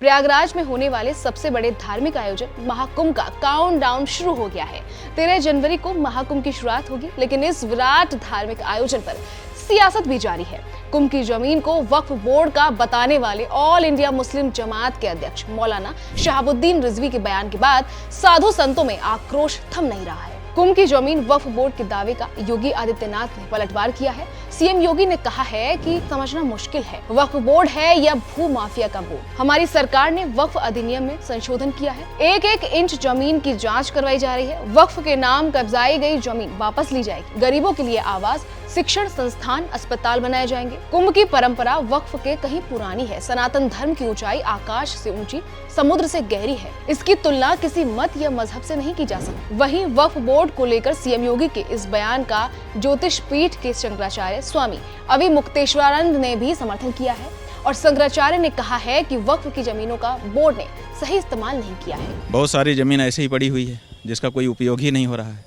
प्रयागराज में होने वाले सबसे बड़े धार्मिक आयोजन महाकुंभ का काउंटडाउन शुरू हो गया है। 13 जनवरी को महाकुंभ की शुरुआत होगी, लेकिन इस विराट धार्मिक आयोजन पर सियासत भी जारी है। कुंभ की जमीन को वक्फ बोर्ड का बताने वाले ऑल इंडिया मुस्लिम जमात के अध्यक्ष मौलाना शहाबुद्दीन रिजवी के बयान के बाद साधु संतों में आक्रोश थम नहीं रहा है। कुंभ की जमीन वक्फ बोर्ड के दावे का योगी आदित्यनाथ ने पलटवार किया है। सीएम योगी ने कहा है कि समझना मुश्किल है, वक्फ बोर्ड है या भू माफिया का बोर्ड। हमारी सरकार ने वक्फ अधिनियम में संशोधन किया है। एक एक इंच जमीन की जांच करवाई जा रही है। वक्फ के नाम कब्जाई गई जमीन वापस ली जाएगी। गरीबों के लिए आवास, शिक्षण संस्थान, अस्पताल बनाए जाएंगे। कुंभ की परंपरा वक्फ के कहीं पुरानी है। सनातन धर्म की ऊंचाई आकाश से ऊंची, समुद्र से गहरी है। इसकी तुलना किसी मत या मजहब से नहीं की जा सकती। वहीं वक्फ बोर्ड को लेकर सीएम योगी के इस बयान का ज्योतिष पीठ के शंकराचार्य स्वामी अवि मुक्तेश्वरानंद ने भी समर्थन किया है और शंकराचार्य ने कहा है कि वक्फ की जमीनों का बोर्ड ने सही इस्तेमाल नहीं किया है। बहुत सारी जमीन ऐसे ही पड़ी हुई है जिसका कोई उपयोग ही नहीं हो रहा है,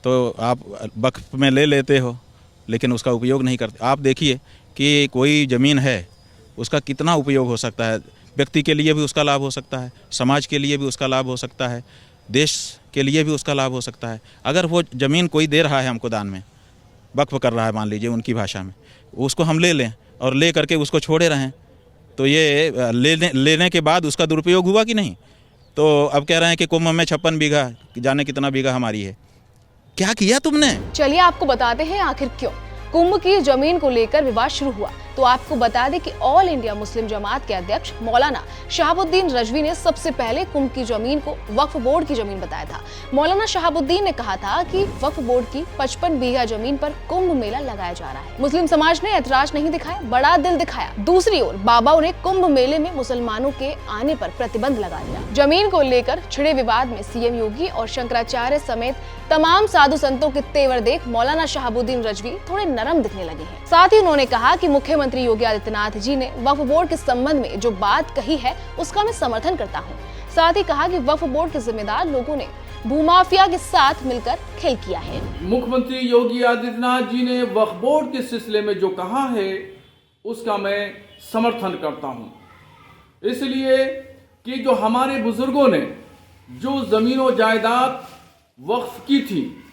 तो आप वक्फ में ले लेते हो लेकिन उसका उपयोग नहीं करते। आप देखिए कि कोई ज़मीन है, उसका कितना उपयोग हो सकता है। व्यक्ति के लिए भी उसका लाभ हो सकता है, समाज के लिए भी उसका लाभ हो सकता है, देश के लिए भी उसका लाभ हो सकता है। अगर वो ज़मीन कोई दे रहा है हमको दान में, वक्फ कर रहा है मान लीजिए उनकी भाषा में, उसको हम ले लें और ले करके उसको छोड़े रहें, तो ये लेने के बाद उसका दुरुपयोग हुआ कि नहीं। तो अब कह रहे हैं कि कुंभ में 56 बीघा, जाने कितना बीघा हमारी है। क्या किया तुमने? चलिए आपको बताते हैं आखिर क्यों कुंभ की जमीन को लेकर विवाद शुरू हुआ। तो आपको बता दें कि ऑल इंडिया मुस्लिम जमात के अध्यक्ष मौलाना शहाबुद्दीन रिजवी ने सबसे पहले कुंभ की जमीन को वक्फ बोर्ड की जमीन बताया था। मौलाना शहाबुद्दीन ने कहा था कि वक्फ बोर्ड की 55 बीघा जमीन पर कुंभ मेला लगाया जा रहा है। मुस्लिम समाज ने ऐतराज नहीं दिखाया, बड़ा दिल दिखाया। दूसरी ओर बाबाओं ने कुंभ मेले में मुसलमानों के आने पर प्रतिबंध लगा दिया। जमीन को लेकर छिड़े विवाद में सीएम योगी और शंकराचार्य समेत तमाम साधु संतों के तेवर देख मौलाना शहाबुद्दीन रिजवी थोड़े नरम दिखने लगे हैं। साथ ही उन्होंने कहा कि मुख्यमंत्री योगी आदित्यनाथ जी ने वक्फ बोर्ड के संबंध में जो बात कही है उसका मैं समर्थन करता हूं। साथ ही कहा कि वक्फ बोर्ड के जिम्मेदार लोगों ने भूमाफिया के साथ मिलकर खेल किया है। मुख्यमंत्री योगी आदित्यनाथ जी ने वक्फ बोर्ड के सिलसिले में जो कहा है उसका मैं समर्थन करता हूं, इसलिए कि जो हमारे बुजुर्गों ने जो जमीनों जायदाद वक्फ की थी,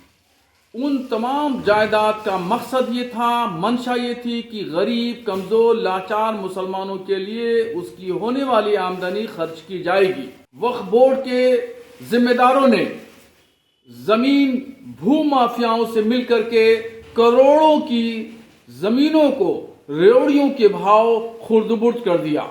उन तमाम जायदाद का मकसद ये था, मंशा ये थी कि गरीब, कमजोर, लाचार मुसलमानों के लिए उसकी होने वाली आमदनी खर्च की जाएगी। वक्फ बोर्ड के जिम्मेदारों ने जमीन भू माफियाओं से मिलकर के करोड़ों की जमीनों को रेवड़ियों के भाव खुर्द-बुर्द कर दिया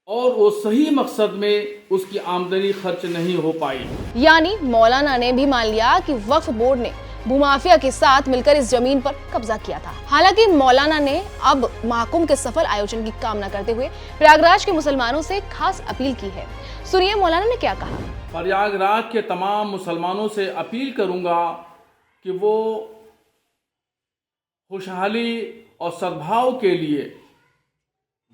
और वो सही मकसद में उसकी आमदनी खर्च नहीं हो पाई। यानी मौलाना ने भी मान लिया कि वक्फ बोर्ड ने भूमाफिया के साथ मिलकर इस जमीन पर कब्जा किया था। हालांकि मौलाना ने अब महाकुंभ के सफल आयोजन की कामना करते हुए प्रयागराज के मुसलमानों से खास अपील की है। सुनिए मौलाना ने क्या कहा। प्रयागराज के तमाम मुसलमानों से अपील करूंगा कि वो खुशहाली और सद्भाव के लिए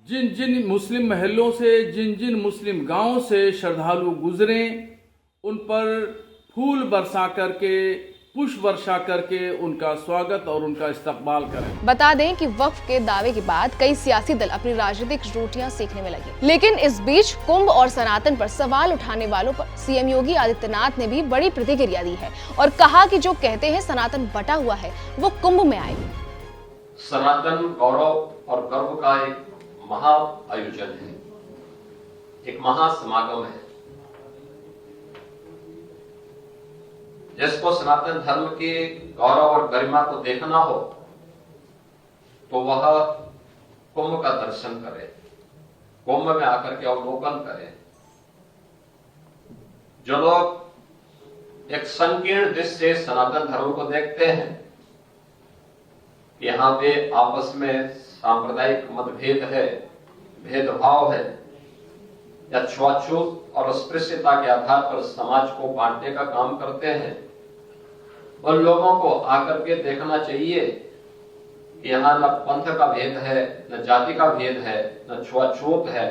जिन जिन मुस्लिम महलों से, जिन जिन मुस्लिम गांवों से श्रद्धालु गुजरें, उन पर फूल बरसा करके, पुष्प वर्षा करके उनका स्वागत और उनका इस्तकबाल करें। बता दें कि वक्फ के दावे के बाद कई सियासी दल अपनी राजनीतिक रोटियां सेकने में लगे, लेकिन इस बीच कुंभ और सनातन पर सवाल उठाने वालों पर सीएम योगी आदित्यनाथ ने भी बड़ी प्रतिक्रिया दी है और कहा कि जो कहते हैं सनातन बटा हुआ है वो कुंभ में आए। सनातन गौरव और गर्व का एक महा आयोजन है, एक महासमागम है। जिसको सनातन धर्म के गौरव और गरिमा को देखना हो तो वह कुंभ का दर्शन करे, कुंभ में आकर के अवलोकन करे। जो लोग एक संकीर्ण दृष्टि से सनातन धर्म को देखते हैं, यहाँ पे आपस में सांप्रदायिक मतभेद है, भेदभाव है या छुआछूत और अस्पृश्यता के आधार पर समाज को बांटने का काम करते हैं, उन लोगों को आकर के देखना चाहिए कि यहाँ न पंथ का भेद है, न जाति का भेद है, न छुआछूत है,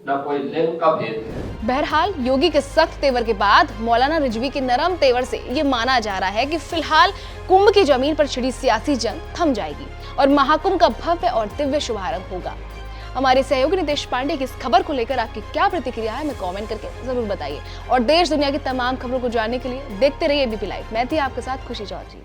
न कोई लिंग का भेद है। बहरहाल योगी के सख्त तेवर के बाद मौलाना रिजवी के नरम तेवर से ये माना जा रहा है कि फिलहाल कुंभ की जमीन पर छिड़ी सियासी जंग थम जाएगी और महाकुंभ का भव्य और दिव्य शुभारंभ होगा। हमारे सहयोगी नितेश पांडे की इस खबर को लेकर आपकी क्या प्रतिक्रिया है, हमें कमेंट करके जरूर बताइए। और देश दुनिया की तमाम खबरों को जानने के लिए देखते रहिए एबीपी लाइव। मैं थी आपके साथ खुशी चौधरी।